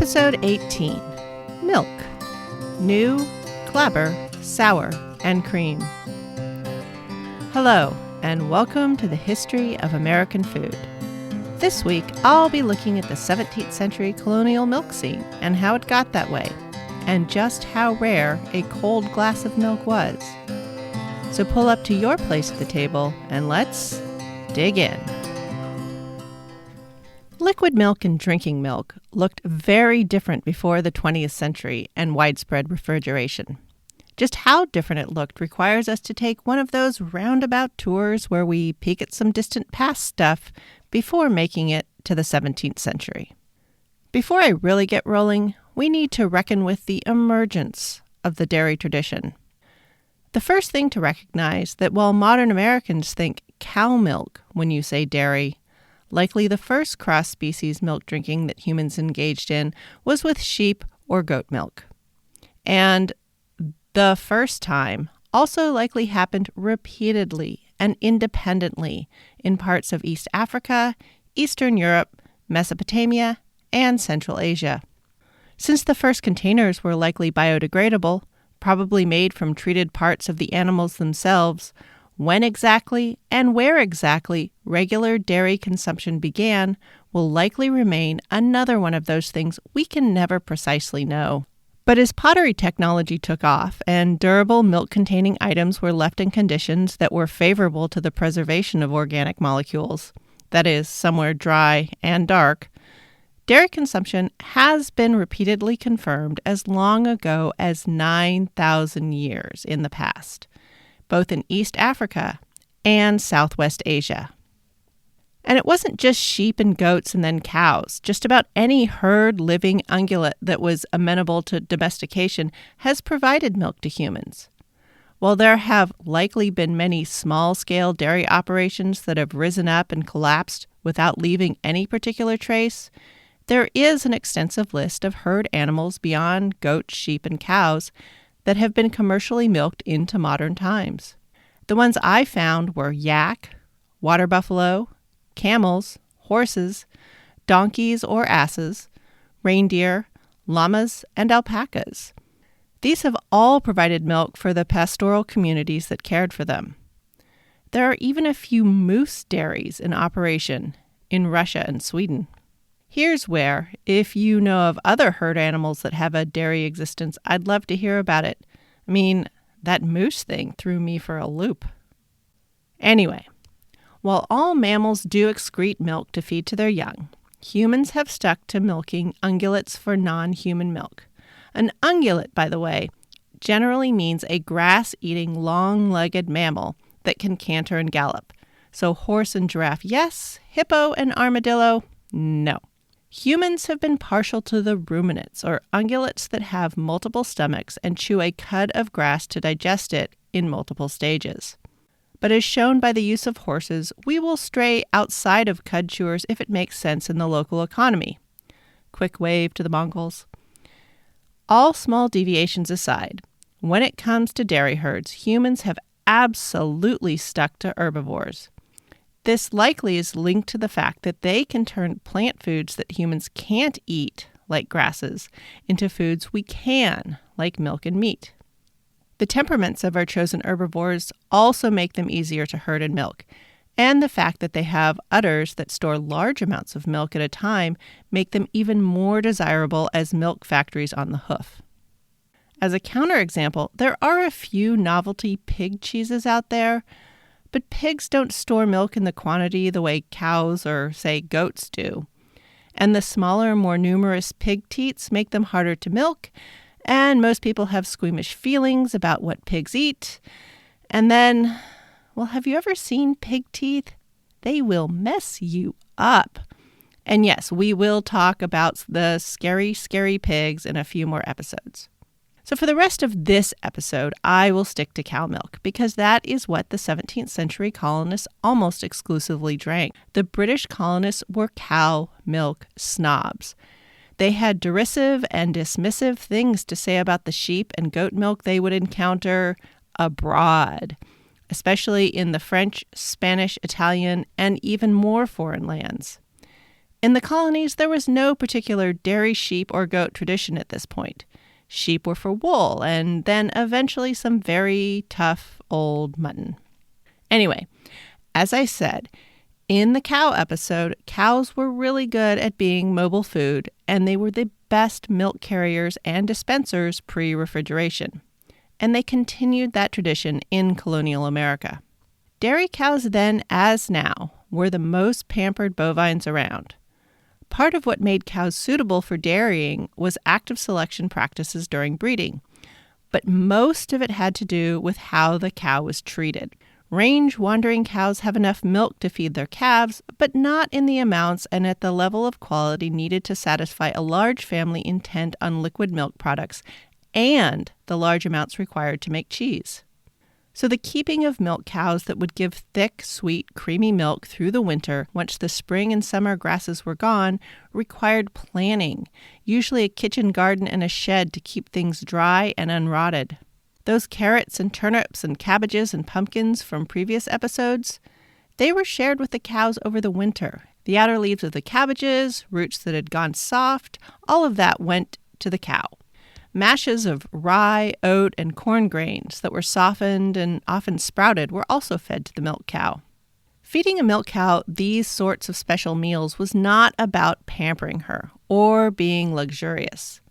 Episode 18, Milk, New, Clabber, Sour, and Cream. Hello, and welcome to the history of American food. This week, I'll be looking at the 17th century colonial milk scene and how it got that way, and just how rare a cold glass of milk was. So pull up to your place at the table, and let's dig in. Liquid milk and drinking milk looked very different before the 20th century and widespread refrigeration. Just how different it looked requires us to take one of those roundabout tours where we peek at some distant past stuff before making it to the 17th century. Before I really get rolling, we need to reckon with the emergence of the dairy tradition. The first thing to recognize that while modern Americans think cow milk when you say dairy, likely the first cross-species milk drinking that humans engaged in was with sheep or goat milk. And the first time also likely happened repeatedly and independently in parts of East Africa, Eastern Europe, Mesopotamia, and Central Asia. Since the first containers were likely biodegradable, probably made from treated parts of the animals themselves, when exactly and where exactly regular dairy consumption began will likely remain another one of those things we can never precisely know. But as pottery technology took off and durable milk-containing items were left in conditions that were favorable to the preservation of organic molecules, that is, somewhere dry and dark, dairy consumption has been repeatedly confirmed as long ago as 9,000 years in the past, both in East Africa and Southwest Asia. And it wasn't just sheep and goats and then cows. Just about any herd living ungulate that was amenable to domestication has provided milk to humans. While there have likely been many small-scale dairy operations that have risen up and collapsed without leaving any particular trace, there is an extensive list of herd animals beyond goats, sheep, and cows that have been commercially milked into modern times. The ones I found were yak, water buffalo, camels, horses, donkeys or asses, reindeer, llamas, and alpacas. These have all provided milk for the pastoral communities that cared for them. There are even a few moose dairies in operation in Russia and Sweden. Here's where, if you know of other herd animals that have a dairy existence, I'd love to hear about it. I mean, that moose thing threw me for a loop. Anyway, while all mammals do excrete milk to feed to their young, humans have stuck to milking ungulates for non-human milk. An ungulate, by the way, generally means a grass-eating, long-legged mammal that can canter and gallop. So horse and giraffe, yes. Hippo and armadillo, no. Humans have been partial to the ruminants, or ungulates that have multiple stomachs and chew a cud of grass to digest it in multiple stages. But as shown by the use of horses, we will stray outside of cud chewers if it makes sense in the local economy. Quick wave to the Mongols. All small deviations aside, when it comes to dairy herds, humans have absolutely stuck to herbivores. This likely is linked to the fact that they can turn plant foods that humans can't eat, like grasses, into foods we can, like milk and meat. The temperaments of our chosen herbivores also make them easier to herd and milk, and the fact that they have udders that store large amounts of milk at a time make them even more desirable as milk factories on the hoof. As a counterexample, there are a few novelty pig cheeses out there, but pigs don't store milk in the quantity the way cows or, say, goats do. And the smaller, more numerous pig teats make them harder to milk, and most people have squeamish feelings about what pigs eat. And then, well, have you ever seen pig teeth? They will mess you up. And yes, we will talk about the scary, scary pigs in a few more episodes. So for the rest of this episode, I will stick to cow milk because that is what the 17th century colonists almost exclusively drank. The British colonists were cow milk snobs. They had derisive and dismissive things to say about the sheep and goat milk they would encounter abroad, especially in the French, Spanish, Italian, and even more foreign lands. In the colonies, there was no particular dairy sheep or goat tradition at this point. Sheep were for wool, and then eventually some very tough old mutton. Anyway, as I said, in the cow episode, cows were really good at being mobile food, and they were the best milk carriers and dispensers pre-refrigeration. And they continued that tradition in colonial America. Dairy cows then, as now, were the most pampered bovines around. Part of what made cows suitable for dairying was active selection practices during breeding, but most of it had to do with how the cow was treated. Range-wandering cows have enough milk to feed their calves, but not in the amounts and at the level of quality needed to satisfy a large family intent on liquid milk products and the large amounts required to make cheese. So the keeping of milk cows that would give thick, sweet, creamy milk through the winter once the spring and summer grasses were gone required planning, usually a kitchen garden and a shed to keep things dry and unrotted. Those carrots and turnips and cabbages and pumpkins from previous episodes, they were shared with the cows over the winter. The outer leaves of the cabbages, roots that had gone soft, all of that went to the cow. Mashes of rye, oat, and corn grains that were softened and often sprouted were also fed to the milk cow. Feeding a milk cow these sorts of special meals was not about pampering her or being luxurious.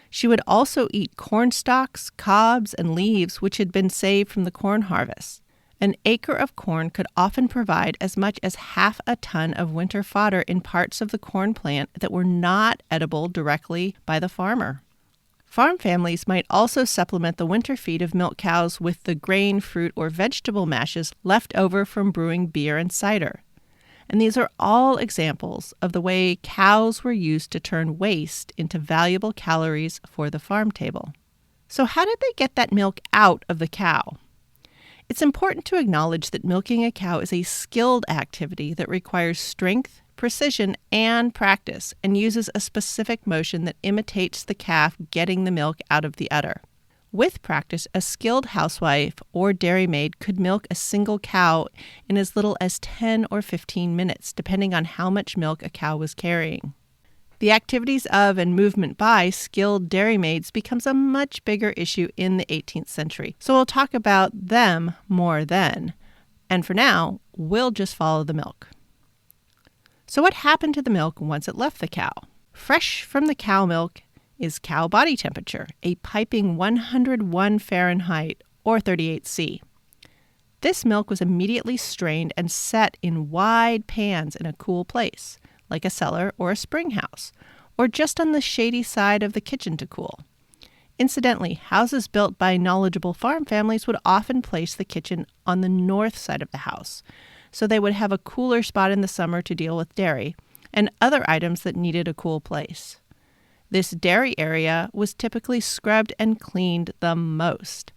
She would also eat corn stalks, cobs, and leaves which had been saved from the corn harvest. An acre of corn could often provide as much as half a ton of winter fodder in parts of the corn plant that were not edible directly by the farmer. Farm families might also supplement the winter feed of milk cows with the grain, fruit, or vegetable mashes left over from brewing beer and cider. And these are all examples of the way cows were used to turn waste into valuable calories for the farm table. So how did they get that milk out of the cow? It's important to acknowledge that milking a cow is a skilled activity that requires strength, precision, and practice, and uses a specific motion that imitates the calf getting the milk out of the udder. With practice, a skilled housewife or dairymaid could milk a single cow in as little as 10 or 15 minutes, depending on how much milk a cow was carrying. The activities of and movement by skilled dairymaids becomes a much bigger issue in the 18th century, so we'll talk about them more then. And for now, we'll just follow the milk. So what happened to the milk once it left the cow? Fresh from the cow milk is cow body temperature, a piping 101 Fahrenheit or 38 C. This milk was immediately strained and set in wide pans in a cool place, like a cellar or a spring house, or just on the shady side of the kitchen to cool. Incidentally, houses built by knowledgeable farm families would often place the kitchen on the north side of the house, so they would have a cooler spot in the summer to deal with dairy and other items that needed a cool place. This dairy area was typically scrubbed and cleaned the most,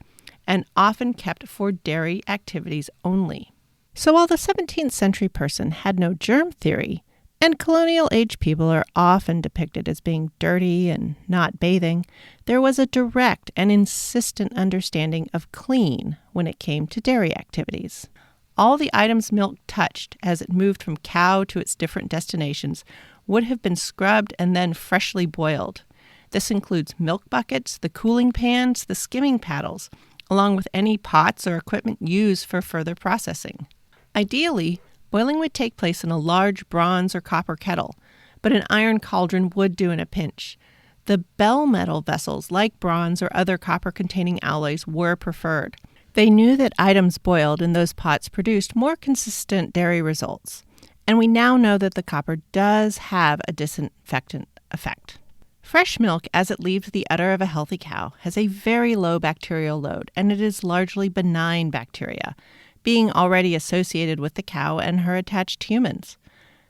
and often kept for dairy activities only. So while the 17th century person had no germ theory, and colonial-age people are often depicted as being dirty and not bathing, there was a direct and insistent understanding of clean when it came to dairy activities. All the items milk touched as it moved from cow to its different destinations would have been scrubbed and then freshly boiled. This includes milk buckets, the cooling pans, the skimming paddles, along with any pots or equipment used for further processing. Ideally, boiling would take place in a large bronze or copper kettle, but an iron cauldron would do in a pinch. The bell metal vessels, like bronze or other copper-containing alloys, were preferred. They knew that items boiled in those pots produced more consistent dairy results. And we now know that the copper does have a disinfectant effect. Fresh milk, as it leaves the udder of a healthy cow, has a very low bacterial load, and it is largely benign bacteria, being already associated with the cow and her attached humans.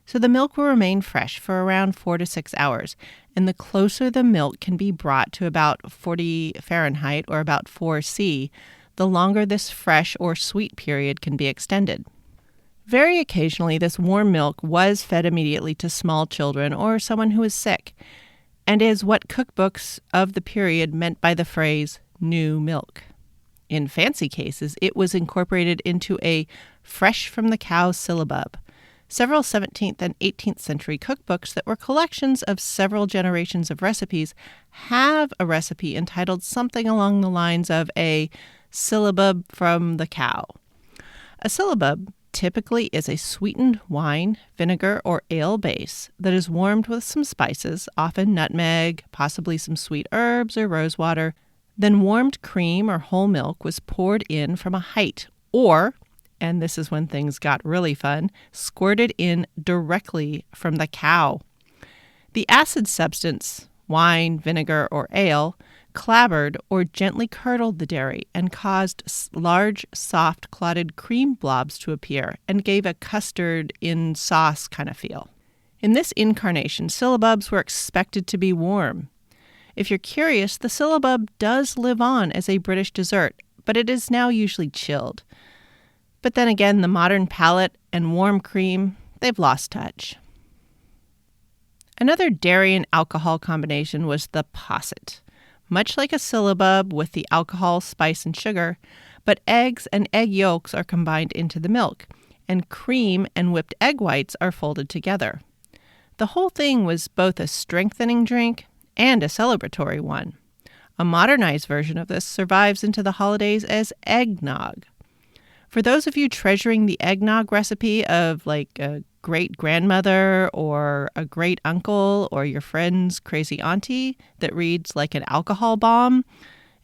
So the milk will remain fresh for around 4 to 6 hours, and the closer the milk can be brought to about 40 Fahrenheit or about 4 C, the longer this fresh or sweet period can be extended. Very occasionally, this warm milk was fed immediately to small children or someone who was sick, and is what cookbooks of the period meant by the phrase new milk. In fancy cases, it was incorporated into a fresh from the cow syllabub, Several 17th and 18th century cookbooks that were collections of several generations of recipes have a recipe entitled something along the lines of a syllabub from the cow. A syllabub typically is a sweetened wine, vinegar, or ale base that is warmed with some spices, often nutmeg, possibly some sweet herbs or rosewater. Then warmed cream or whole milk was poured in from a height, or, and this is when things got really fun, squirted in directly from the cow. The acid substance, wine, vinegar, or ale, clabbered or gently curdled the dairy and caused large, soft, clotted cream blobs to appear and gave a custard in sauce kind of feel. In this incarnation, syllabubs were expected to be warm. If you're curious, the syllabub does live on as a British dessert, but it is now usually chilled. But then again, the modern palate and warm cream, they've lost touch. Another dairy and alcohol combination was the posset. Much like a syllabub with the alcohol, spice, and sugar, but eggs and egg yolks are combined into the milk, and cream and whipped egg whites are folded together. The whole thing was both a strengthening drink and a celebratory one. A modernized version of this survives into the holidays as eggnog. For those of you treasuring the eggnog recipe of like a great-grandmother or a great-uncle or your friend's crazy auntie that reads like an alcohol bomb,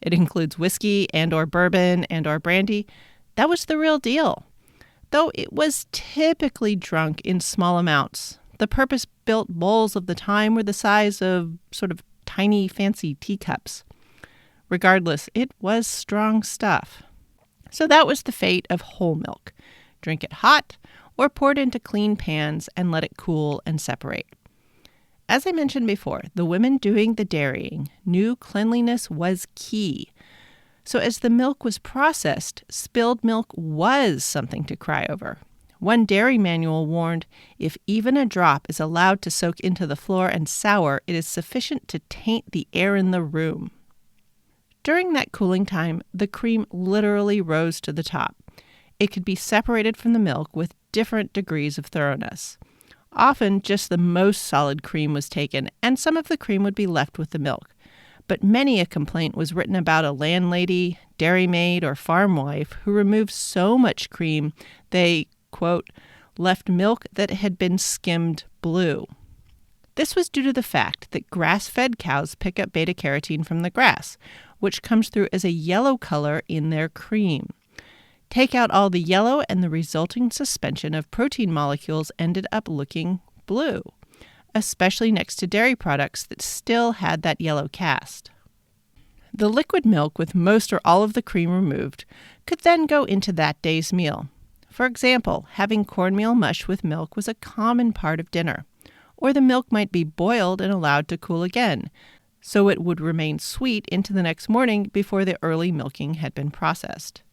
it includes whiskey and or bourbon and or brandy, that was the real deal. Though it was typically drunk in small amounts. The purpose-built bowls of the time were the size of sort of tiny fancy teacups. Regardless, it was strong stuff. So that was the fate of whole milk. Drink it hot or pour it into clean pans and let it cool and separate. As I mentioned before, the women doing the dairying knew cleanliness was key. So as the milk was processed, spilled milk was something to cry over. One dairy manual warned, if even a drop is allowed to soak into the floor and sour, it is sufficient to taint the air in the room. During that cooling time, the cream literally rose to the top. It could be separated from the milk with different degrees of thoroughness. Often, just the most solid cream was taken, and some of the cream would be left with the milk. But many a complaint was written about a landlady, dairymaid, or farm wife who removed so much cream they, quote, left milk that had been skimmed blue. This was due to the fact that grass-fed cows pick up beta-carotene from the grass, which comes through as a yellow color in their cream. Take out all the yellow and the resulting suspension of protein molecules ended up looking blue, especially next to dairy products that still had that yellow cast. The liquid milk with most or all of the cream removed could then go into that day's meal. For example, having cornmeal mush with milk was a common part of dinner, or the milk might be boiled and allowed to cool again, so it would remain sweet into the next morning before the early milking had been processed.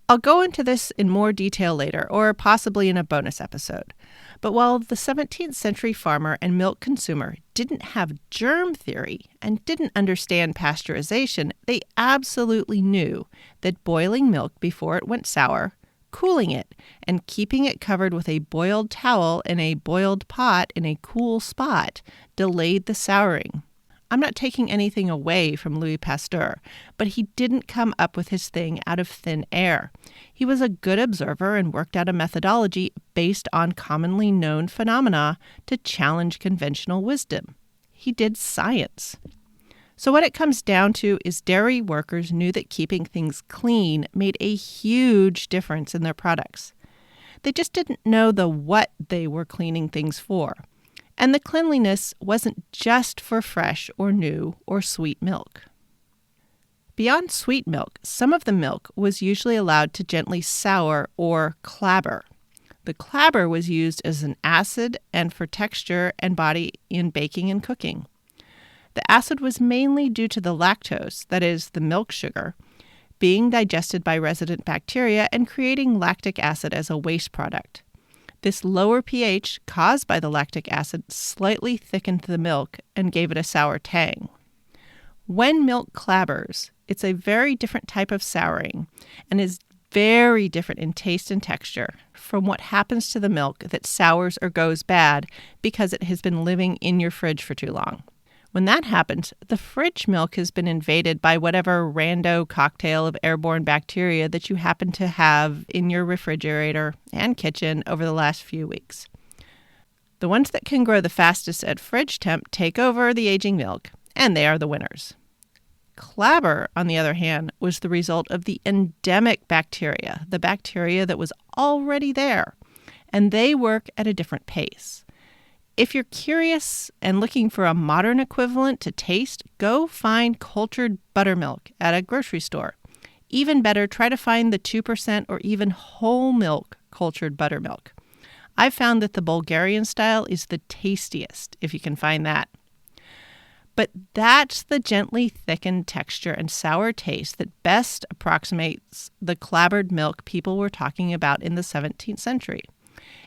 I'll go into this in more detail later, or possibly in a bonus episode. But while the 17th century farmer and milk consumer didn't have germ theory and didn't understand pasteurization, they absolutely knew that boiling milk before it went sour, cooling it, and keeping it covered with a boiled towel in a boiled pot in a cool spot delayed the souring. I'm not taking anything away from Louis Pasteur, but he didn't come up with his thing out of thin air. He was a good observer and worked out a methodology based on commonly known phenomena to challenge conventional wisdom. He did science. So what it comes down to is dairy workers knew that keeping things clean made a huge difference in their products. They just didn't know the what they were cleaning things for. And the cleanliness wasn't just for fresh or new or sweet milk. Beyond sweet milk, some of the milk was usually allowed to gently sour or clabber. The clabber was used as an acid and for texture and body in baking and cooking. The acid was mainly due to the lactose, that is, the milk sugar, being digested by resident bacteria and creating lactic acid as a waste product. This lower pH caused by the lactic acid slightly thickened the milk and gave it a sour tang. When milk clabbers, it's a very different type of souring and is very different in taste and texture from what happens to the milk that sours or goes bad because it has been living in your fridge for too long. When that happens, the fridge milk has been invaded by whatever rando cocktail of airborne bacteria that you happen to have in your refrigerator and kitchen over the last few weeks. The ones that can grow the fastest at fridge temp take over the aging milk, and they are the winners. Clabber, on the other hand, was the result of the endemic bacteria, the bacteria that was already there, and they work at a different pace. If you're curious and looking for a modern equivalent to taste, go find cultured buttermilk at a grocery store. Even better, try to find the 2% or even whole milk cultured buttermilk. I've found that the Bulgarian style is the tastiest, if you can find that. But that's the gently thickened texture and sour taste that best approximates the clabbered milk people were talking about in the 17th century.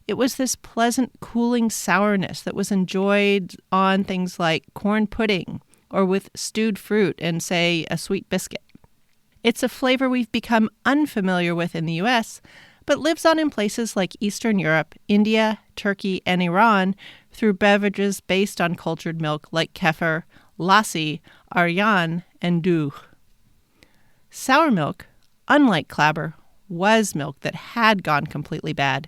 It was this pleasant, cooling sourness that was enjoyed on things like corn pudding or with stewed fruit and, say, a sweet biscuit. It's a flavor we've become unfamiliar with in the U.S., but lives on in places like Eastern Europe, India, Turkey, and Iran through beverages based on cultured milk like kefir, lassi, aryan, and dugh. Sour milk, unlike clabber, was milk that had gone completely bad.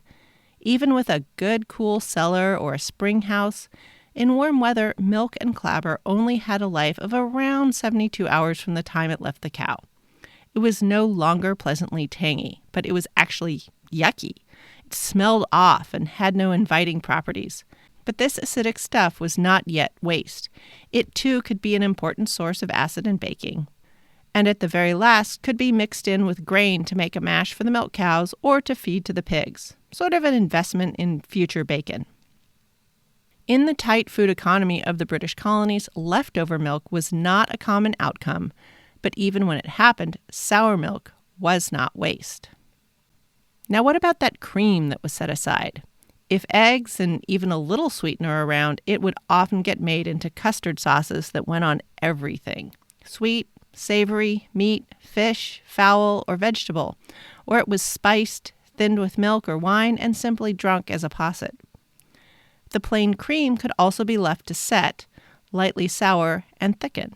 Even with a good cool cellar or a spring house, in warm weather, milk and clabber only had a life of around 72 hours from the time it left the cow. It was no longer pleasantly tangy, but it was actually yucky. It smelled off and had no inviting properties. But this acidic stuff was not yet waste. It too could be an important source of acid in baking. And at the very last could be mixed in with grain to make a mash for the milk cows or to feed to the pigs. Sort of an investment in future bacon. In the tight food economy of the British colonies, leftover milk was not a common outcome, but even when it happened, sour milk was not waste. Now what about that cream that was set aside? If eggs and even a little sweetener around, it would often get made into custard sauces that went on everything. Sweet, savory, meat, fish, fowl, or vegetable. Or it was spiced, thinned with milk or wine, and simply drunk as a posset. The plain cream could also be left to set, lightly sour, and thicken.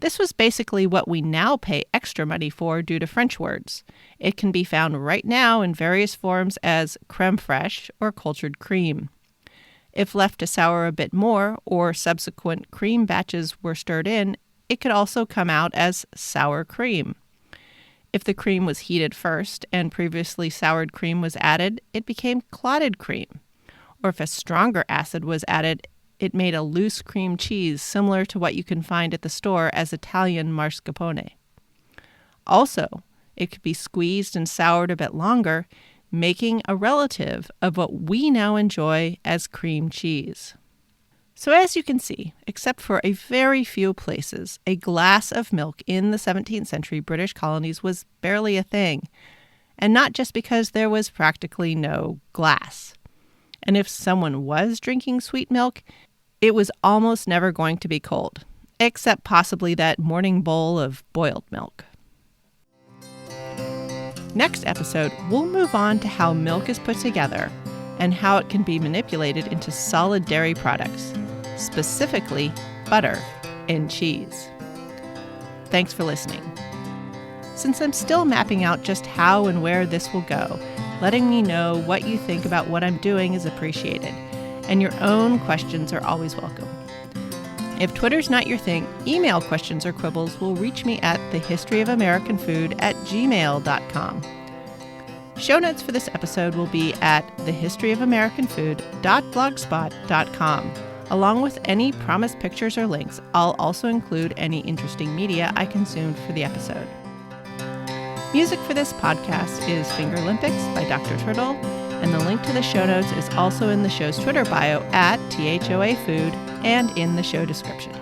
This was basically what we now pay extra money for due to French words. It can be found right now in various forms as crème fraîche or cultured cream. If left to sour a bit more, or subsequent cream batches were stirred in, it could also come out as sour cream. If the cream was heated first and previously soured cream was added, it became clotted cream. Or if a stronger acid was added, it made a loose cream cheese similar to what you can find at the store as Italian mascarpone. Also, it could be squeezed and soured a bit longer, making a relative of what we now enjoy as cream cheese. So as you can see, except for a very few places, a glass of milk in the 17th century British colonies was barely a thing, and not just because there was practically no glass. And if someone was drinking sweet milk, it was almost never going to be cold, except possibly that morning bowl of boiled milk. Next episode, we'll move on to how milk is put together and how it can be manipulated into solid dairy products, specifically butter and cheese. Thanks for listening. Since I'm still mapping out just how and where this will go, letting me know what you think about what I'm doing is appreciated, and your own questions are always welcome. If Twitter's not your thing, email questions or quibbles will reach me at thehistoryofamericanfood@gmail.com. Show notes for this episode will be at thehistoryofamericanfood.blogspot.com. Along with any promised pictures or links, I'll also include any interesting media I consumed for the episode. Music for this podcast is Fingerlympics by Dr. Turtle, and the link to the show notes is also in the show's Twitter bio at THOA Food and in the show description.